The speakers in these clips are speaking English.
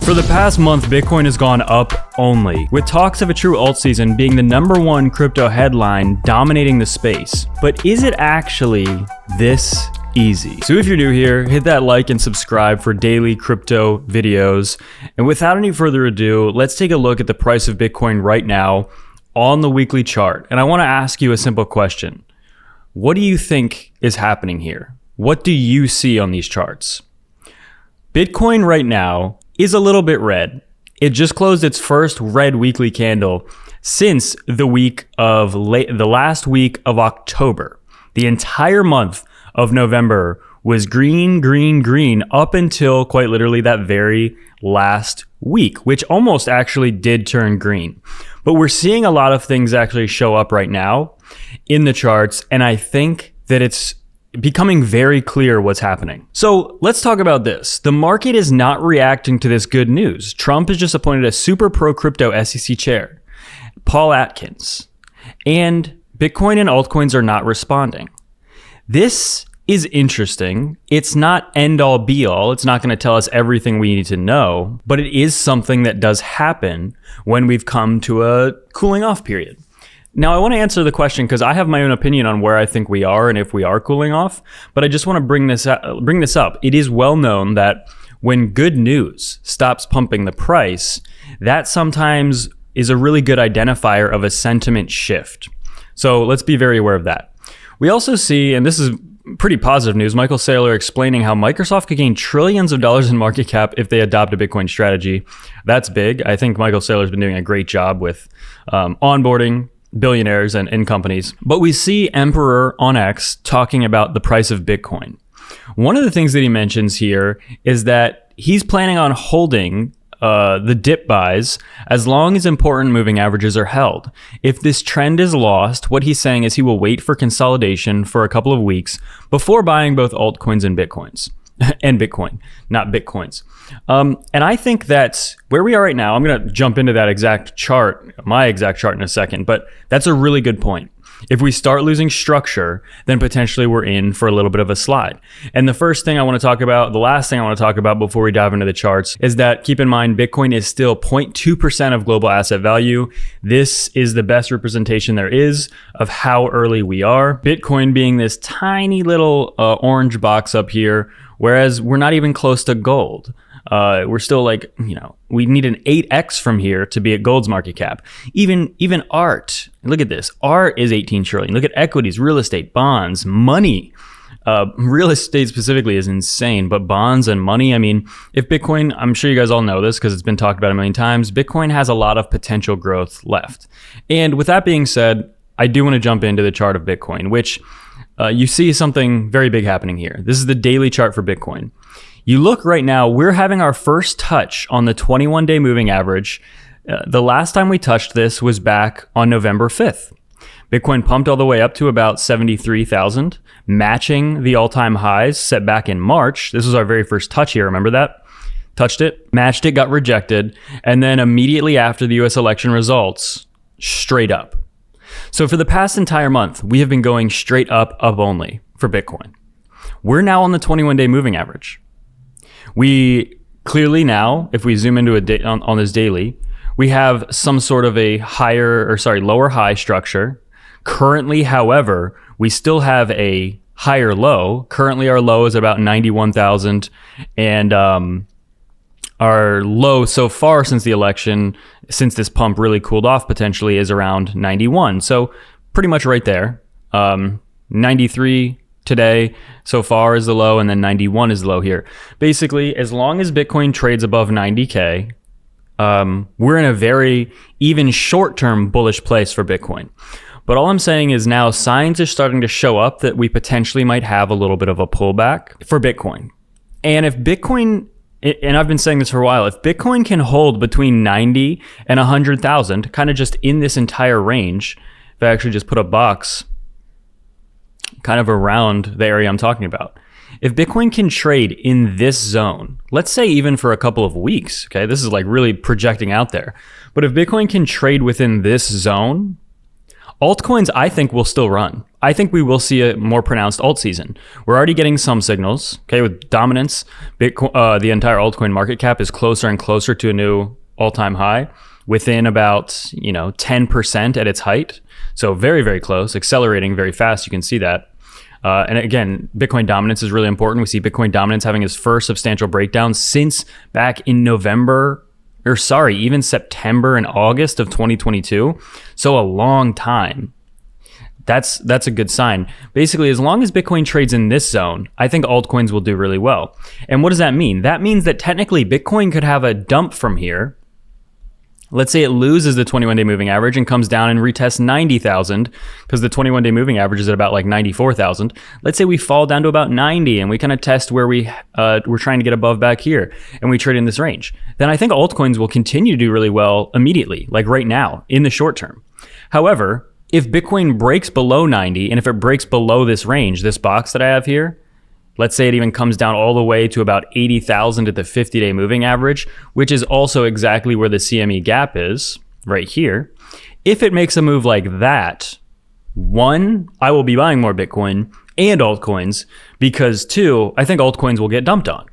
For the past month, Bitcoin has gone up only, with talks of a true alt season being the #1 crypto headline dominating the space. But is it actually this easy? So if you're new here, hit that like and subscribe for daily crypto videos. And without any further ado, let's take a look at the price of Bitcoin right now on the weekly chart. And I want to ask you a simple question. What do you think is happening here? What do you see on these charts? Bitcoin right now is a little bit red. It just closed its first red weekly candle since the last week of October. The entire month of November was green, green, green up until quite literally that very last week, which almost actually did turn green. But we're seeing a lot of things actually show up right now in the charts, and I think that it's becoming very clear what's happening. So let's talk about this. The market is not reacting to this good news. Trump has just appointed a super pro-crypto SEC chair, Paul Atkins, and Bitcoin and altcoins are not responding. This is interesting. It's not end all be all. It's not going to tell us everything we need to know, but it is something that does happen when we've come to a cooling off period. Now, I want to answer the question because I have my own opinion on where I think we are and if we are cooling off, but I just want to bring this up. It is well known that when good news stops pumping the price, that sometimes is a really good identifier of a sentiment shift. So let's be very aware of that. We also see, and this is pretty positive news, Michael Saylor explaining how Microsoft could gain trillions of dollars in market cap if they adopt a Bitcoin strategy. That's big. I think Michael Saylor's been doing a great job with onboarding billionaires and companies. But we see Emperor on X talking about the price of Bitcoin. One of the things that he mentions here is that he's planning on holding the dip buys as long as important moving averages are held. If this trend is lost, what he's saying is he will wait for consolidation for a couple of weeks before buying both altcoins and Bitcoins. And Bitcoin, not Bitcoins. And I think that's where we are right now. I'm going to jump into that exact chart, my exact chart in a second, but that's a really good point. If we start losing structure, then potentially we're in for a little bit of a slide. And the last thing I want to talk about before we dive into the charts is that keep in mind, Bitcoin is still 0.2% of global asset value. This is the best representation there is of how early we are. Bitcoin being this tiny little orange box up here, whereas we're not even close to gold. We're still like, we need an 8x from here to be at gold's market cap. Even art, look at this. Art is 18 trillion. Look at equities, real estate, bonds, money. Real estate specifically is insane, but bonds and money, if Bitcoin, I'm sure you guys all know this because it's been talked about a million times, Bitcoin has a lot of potential growth left. And with that being said, I do want to jump into the chart of Bitcoin, which you see something very big happening here. This is the daily chart for Bitcoin. You look right now, we're having our first touch on the 21-day moving average. The last time we touched this was back on November 5th. Bitcoin pumped all the way up to about 73,000, matching the all-time highs set back in March. This was our very first touch here, remember that? Touched it, matched it, got rejected, and then immediately after the US election results, straight up. So for the past entire month, we have been going straight up only for Bitcoin. We're now on the 21-day moving average. We clearly now, if we zoom into on this daily, we have some sort of a lower high structure. Currently, however, we still have a higher low. Currently, our low is about 91,000, and our low so far since the election, since this pump really cooled off potentially, is around 91. So pretty much right there. 93 today so far is the low, and then 91 is the low here. Basically, as long as Bitcoin trades above 90K, we're in a very even short-term bullish place for Bitcoin. But all I'm saying is now signs are starting to show up that we potentially might have a little bit of a pullback for Bitcoin. And if Bitcoin, and I've been saying this for a while, if Bitcoin can hold between 90 and 100,000, kind of just in this entire range, if I actually just put a box kind of around the area I'm talking about. If Bitcoin can trade in this zone, let's say even for a couple of weeks, okay, this is like really projecting out there, but if Bitcoin can trade within this zone, Altcoins, I think, will still run. I think we will see a more pronounced alt season. We're already getting some signals, okay, with dominance. Bitcoin, the entire altcoin market cap is closer and closer to a new all-time high, within about 10% at its height. So very, very close, accelerating very fast. You can see that. And again, Bitcoin dominance is really important. We see Bitcoin dominance having its first substantial breakdown since back in even September and August of 2022. So a long time. That's a good sign. Basically, as long as Bitcoin trades in this zone, I think altcoins will do really well. And what does that mean? That means that technically Bitcoin could have a dump from here. Let's say it loses the 21-day moving average and comes down and retests 90,000, because the 21-day moving average is at about like 94,000. Let's say we fall down to about 90 and we kind of test where we're trying to get above back here, and we trade in this range. Then I think altcoins will continue to do really well immediately, like right now, in the short term. However, if Bitcoin breaks below 90, and if it breaks below this range, this box that I have here, let's say it even comes down all the way to about 80,000 at the 50-day moving average, which is also exactly where the CME gap is, right here. If it makes a move like that, one, I will be buying more Bitcoin and altcoins, because two, I think altcoins will get dumped on.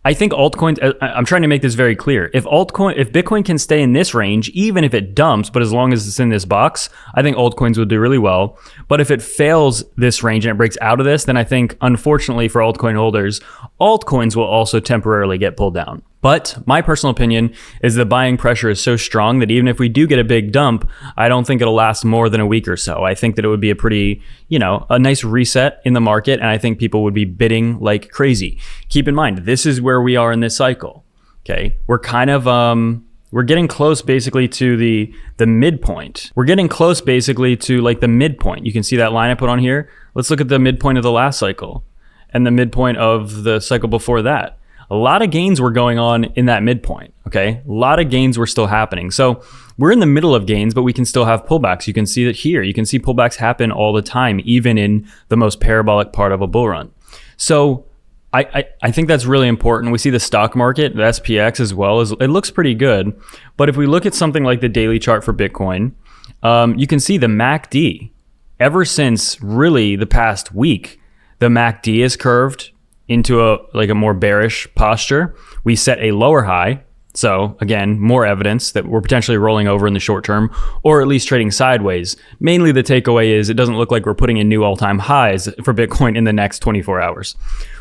I think altcoins, I'm trying to make this very clear. If Bitcoin can stay in this range, even if it dumps, but as long as it's in this box, I think altcoins will do really well. But if it fails this range and it breaks out of this, then I think, unfortunately for altcoin holders, altcoins will also temporarily get pulled down. But my personal opinion is the buying pressure is so strong that even if we do get a big dump, I don't think it'll last more than a week or so. I think that it would be a pretty, a nice reset in the market, and I think people would be bidding like crazy. Keep in mind, this is where we are in this cycle. Okay, we're kind of we're getting close basically to the midpoint. We're getting close basically to like the midpoint. You can see that line I put on here. Let's look at the midpoint of the last cycle and the midpoint of the cycle before that. A lot of gains were going on in that midpoint, okay? A lot of gains were still happening. So we're in the middle of gains, but we can still have pullbacks. You can see that here. You can see pullbacks happen all the time, even in the most parabolic part of a bull run. So I think that's really important. We see the stock market, the SPX as well, it looks pretty good. But if we look at something like the daily chart for Bitcoin, you can see the MACD. Ever since really the past week, the MACD is curved into a more bearish posture. We set a lower high. So again, more evidence that we're potentially rolling over in the short term, or at least trading sideways. Mainly the takeaway is it doesn't look like we're putting in new all-time highs for Bitcoin in the next 24 hours.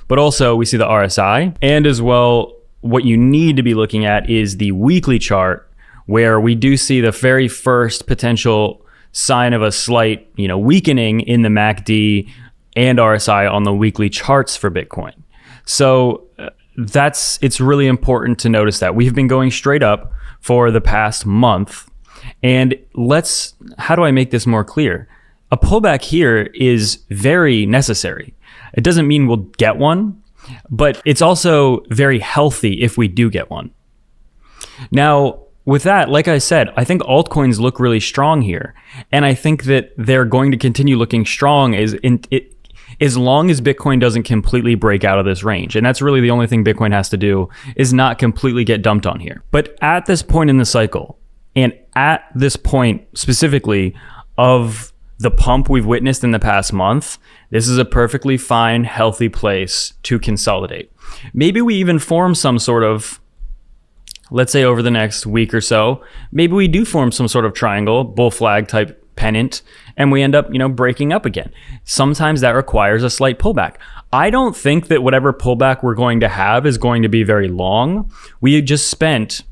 But also we see the RSI, and as well, what you need to be looking at is the weekly chart, where we do see the very first potential sign of a slight, weakening in the MACD and RSI on the weekly charts for Bitcoin. So it's really important to notice that we've been going straight up for the past month. And how do I make this more clear? A pullback here is very necessary. It doesn't mean we'll get one, but it's also very healthy if we do get one. Now, with that, like I said, I think altcoins look really strong here. And I think that they're going to continue looking strong as long as Bitcoin doesn't completely break out of this range. And that's really the only thing Bitcoin has to do, is not completely get dumped on here. But at this point in the cycle, and at this point specifically of the pump we've witnessed in the past month, this is a perfectly fine, healthy place to consolidate. Maybe we even form some sort of, let's say over the next week or so, maybe we do form some sort of triangle, bull flag type pennant, and we end up, breaking up again. Sometimes that requires a slight pullback. I don't think that whatever pullback we're going to have is going to be very long. We just spent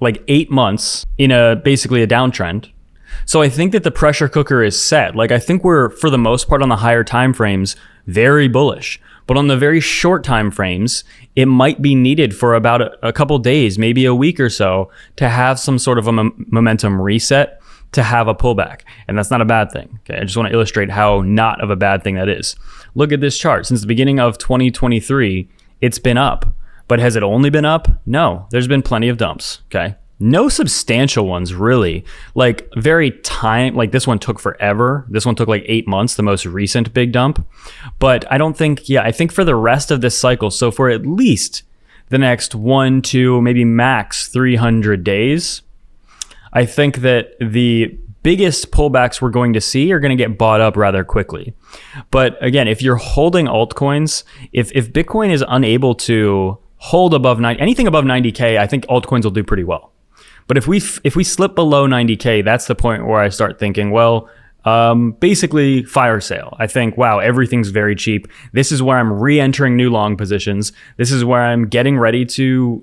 like 8 months in basically a downtrend. So I think that the pressure cooker is set. Like, I think we're, for the most part on the higher time frames, very bullish. But on the very short time frames, it might be needed for about a couple days, maybe a week or so, to have some sort of a momentum reset, to have a pullback. And that's not a bad thing. Okay, I just want to illustrate how not of a bad thing that is. Look at this chart. Since the beginning of 2023, it's been up. But has it only been up? No, there's been plenty of dumps. Okay. No substantial ones, really. Like this one took forever. This one took like 8 months, the most recent big dump. But I think for the rest of this cycle, so for at least the next 1, 2, maybe max 300 days, I think that the biggest pullbacks we're going to see are going to get bought up rather quickly. But again, if you're holding altcoins, if Bitcoin is unable to hold above anything above 90K, I think altcoins will do pretty well. But if we slip below 90K, that's the point where I start thinking, well, basically fire sale. I think, wow, everything's very cheap. This is where I'm re-entering new long positions. This is where I'm getting ready to,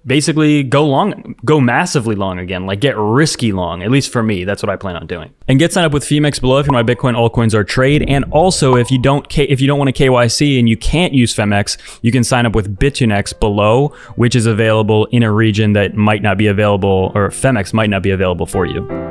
basically go massively long again, like get risky long. At least for me, that's what I plan on doing. And get signed up with FEMX below if you know my Bitcoin altcoins are trade. And also, if you don't want a KYC and you can't use FEMX, you can sign up with BITUNIX below, which is available in a region that might not be available, or FEMX might not be available for you.